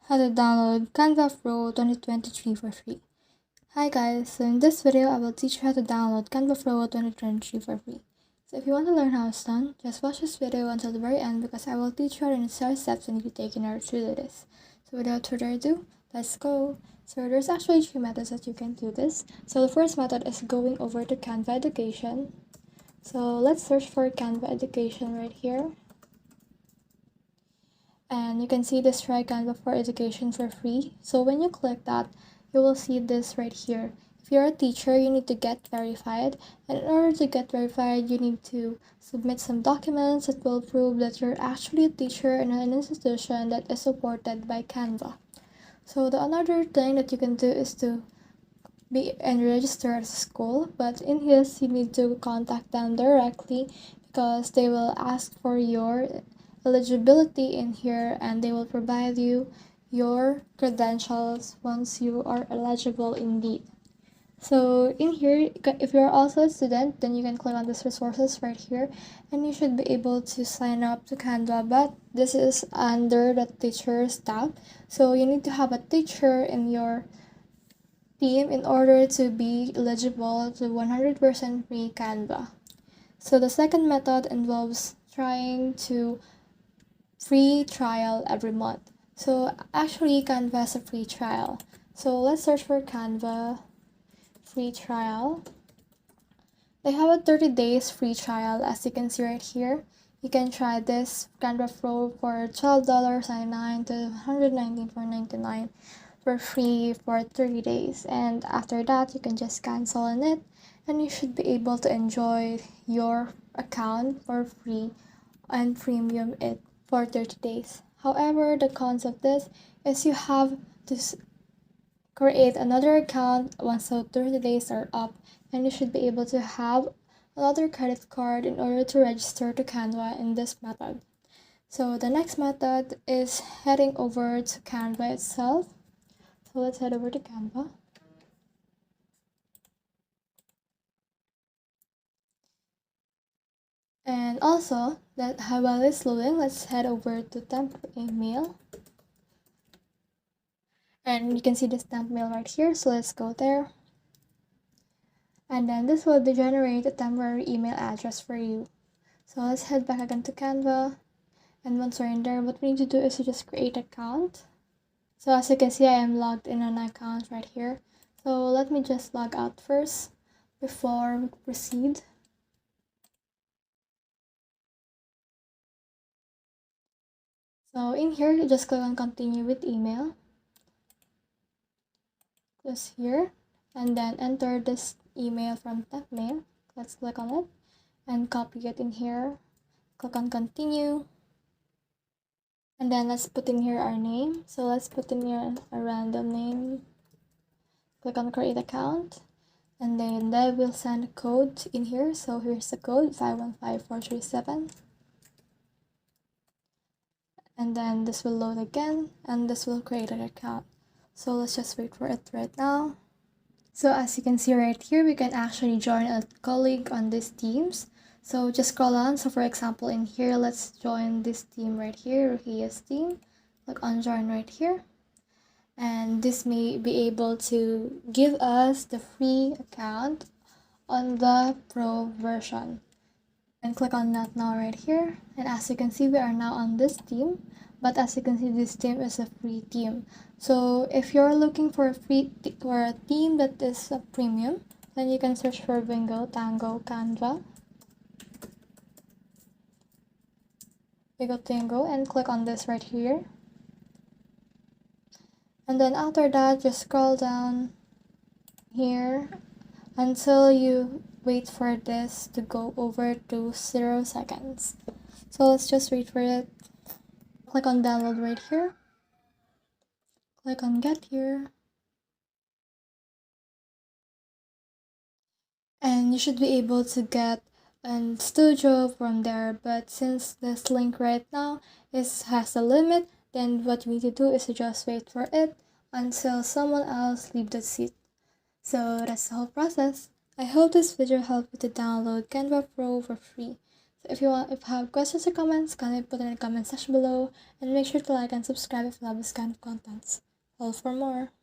How to download Canva Pro 2023 for free. Hi guys, so in this video I will teach you how to download Canva Pro 2023 for free. So if you want to learn how it's done, just watch this video until the very end because I will teach you the necessary steps you need to take in order to do this. So without further ado, let's go. So there's actually three methods that you can do this. So the first method is going over to Canva Education. So let's search for Canva Education right here. And you can see this try Canva for education for free. So when you click that, you will see this right here. If you're a teacher, you need to get verified, and in order to get verified, you need to submit some documents that will prove that you're actually a teacher in an institution that is supported by Canva. So the another thing that you can do is to be and register as a school, but in this you need to contact them directly because they will ask for your eligibility in here and they will provide you your credentials once you are eligible indeed. So in here, if you're also a student, then you can click on this resources right here and you should be able to sign up to Canva, but this is under the teacher's tab. So you need to have a teacher in your team in order to be eligible to 100% free Canva. So the second method involves trying to free trial every month. So actually Canva has a free trial. So let's search for Canva free trial. They have a 30 days free trial as you can see right here. You can try this Canva Pro for $12.99 to $119.99 for free for 30 days, and after that you can just cancel on it and you should be able to enjoy your account for free and premium it for 30 days. However, the cons of this is you have to create another account once the 30 days are up, and you should be able to have another credit card in order to register to Canva in this method. So the next method is heading over to Canva itself. So let's head over to Canva. And also, while it's loading, let's head over to temp email. And you can see this temp mail right here, so let's go there. And then this will generate a temporary email address for you. So let's head back again to Canva. And once we're in there, what we need to do is to just create an account. So as you can see, I am logged in an account right here. So let me just log out first before we proceed. So in here, you just click on continue with email. Just here, and then enter this email from temp mail. Let's click on it and copy it in here. Click on continue. And then let's put in here our name. So let's put in here a random name. Click on create account. And then they will send a code in here. So here's the code 515437. And then this will load again and this will create an account. So let's just wait for it right now. So as you can see right here, we can actually join a colleague on these teams. So just scroll on. So for example, in here, let's join this team right here, Ruhia's team. Click on join right here. And this may be able to give us the free account on the pro version. And click on not now right here. And as you can see, we are now on this team. But as you can see, this team is a free team. So if you're looking for a team that is a premium, then you can search for Bingo Tango Canva. Bingo Tango and click on this right here. And then after that, just scroll down here until you wait for this to go over to 0 seconds. So let's just wait for it. Click on download right here. Click on get here. And you should be able to get a studio from there, but since this link right now has a limit, then what we need to do is to just wait for it until someone else leaves the seat. So that's the whole process. I hope this video helped you to download Canva Pro for free. So if you have questions or comments, kindly put it in the comment section below, and make sure to like and subscribe if you love this kind of content. Follow for more.